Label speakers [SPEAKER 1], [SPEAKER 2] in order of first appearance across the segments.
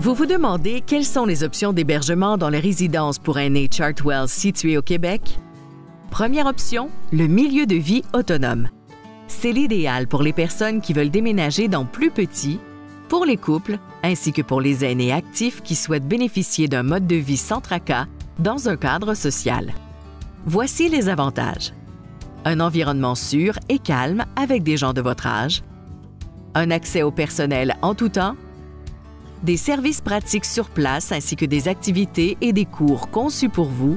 [SPEAKER 1] Vous vous demandez quelles sont les options d'hébergement dans les résidences pour aînés Chartwell situées au Québec? Première option, le milieu de vie autonome. C'est l'idéal pour les personnes qui veulent déménager dans plus petit, pour les couples, ainsi que pour les aînés actifs qui souhaitent bénéficier d'un mode de vie sans tracas dans un cadre social. Voici les avantages. Un environnement sûr et calme avec des gens de votre âge, un accès au personnel en tout temps, des services pratiques sur place ainsi que des activités et des cours conçus pour vous,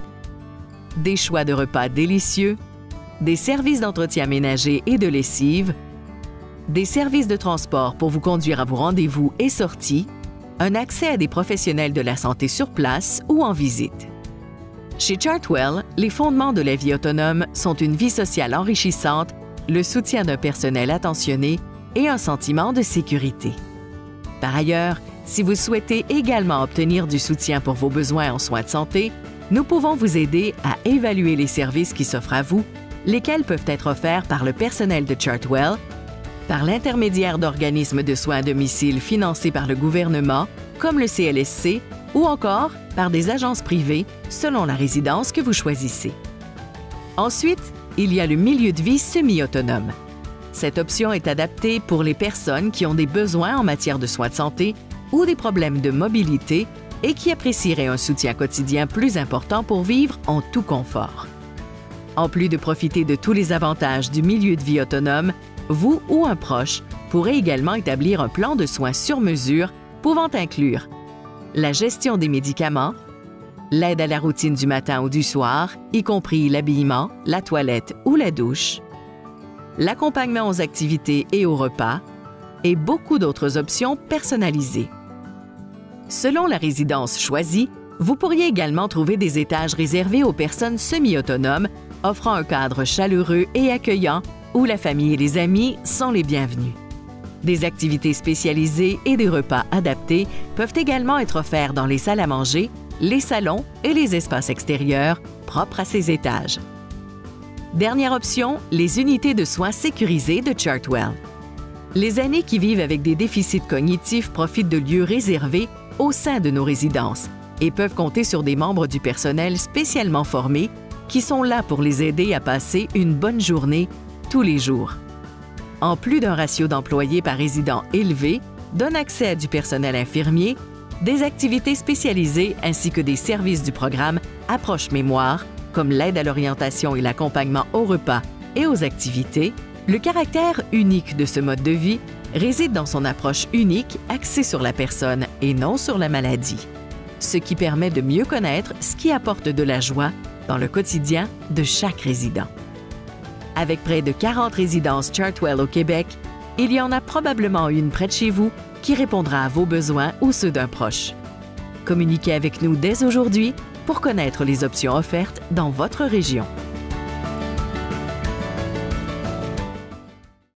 [SPEAKER 1] des choix de repas délicieux, des services d'entretien ménager et de lessive, des services de transport pour vous conduire à vos rendez-vous et sorties, un accès à des professionnels de la santé sur place ou en visite. Chez Chartwell, les fondements de la vie autonome sont une vie sociale enrichissante, le soutien d'un personnel attentionné et un sentiment de sécurité. Par ailleurs, si vous souhaitez également obtenir du soutien pour vos besoins en soins de santé, nous pouvons vous aider à évaluer les services qui s'offrent à vous, lesquels peuvent être offerts par le personnel de Chartwell, par l'intermédiaire d'organismes de soins à domicile financés par le gouvernement, comme le CLSC, ou encore par des agences privées selon la résidence que vous choisissez. Ensuite, il y a le milieu de vie semi-autonome. Cette option est adaptée pour les personnes qui ont des besoins en matière de soins de santé ou des problèmes de mobilité et qui apprécieraient un soutien quotidien plus important pour vivre en tout confort. En plus de profiter de tous les avantages du milieu de vie autonome, vous ou un proche pourrez également établir un plan de soins sur mesure pouvant inclure la gestion des médicaments, l'aide à la routine du matin ou du soir, y compris l'habillement, la toilette ou la douche, l'accompagnement aux activités et aux repas, et beaucoup d'autres options personnalisées. Selon la résidence choisie, vous pourriez également trouver des étages réservés aux personnes semi-autonomes, offrant un cadre chaleureux et accueillant où la famille et les amis sont les bienvenus. Des activités spécialisées et des repas adaptés peuvent également être offerts dans les salles à manger, les salons et les espaces extérieurs propres à ces étages. Dernière option, les unités de soins sécurisées de Chartwell. Les aînés qui vivent avec des déficits cognitifs profitent de lieux réservés au sein de nos résidences et peuvent compter sur des membres du personnel spécialement formés qui sont là pour les aider à passer une bonne journée tous les jours. En plus d'un ratio d'employés par résident élevé, d'un accès à du personnel infirmier, des activités spécialisées ainsi que des services du programme Approche Mémoire, comme l'aide à l'orientation et l'accompagnement aux repas et aux activités, le caractère unique de ce mode de vie réside dans son approche unique axée sur la personne et non sur la maladie, ce qui permet de mieux connaître ce qui apporte de la joie dans le quotidien de chaque résident. Avec près de 40 résidences Chartwell au Québec, il y en a probablement une près de chez vous qui répondra à vos besoins ou ceux d'un proche. Communiquez avec nous dès aujourd'hui pour connaître les options offertes dans votre région.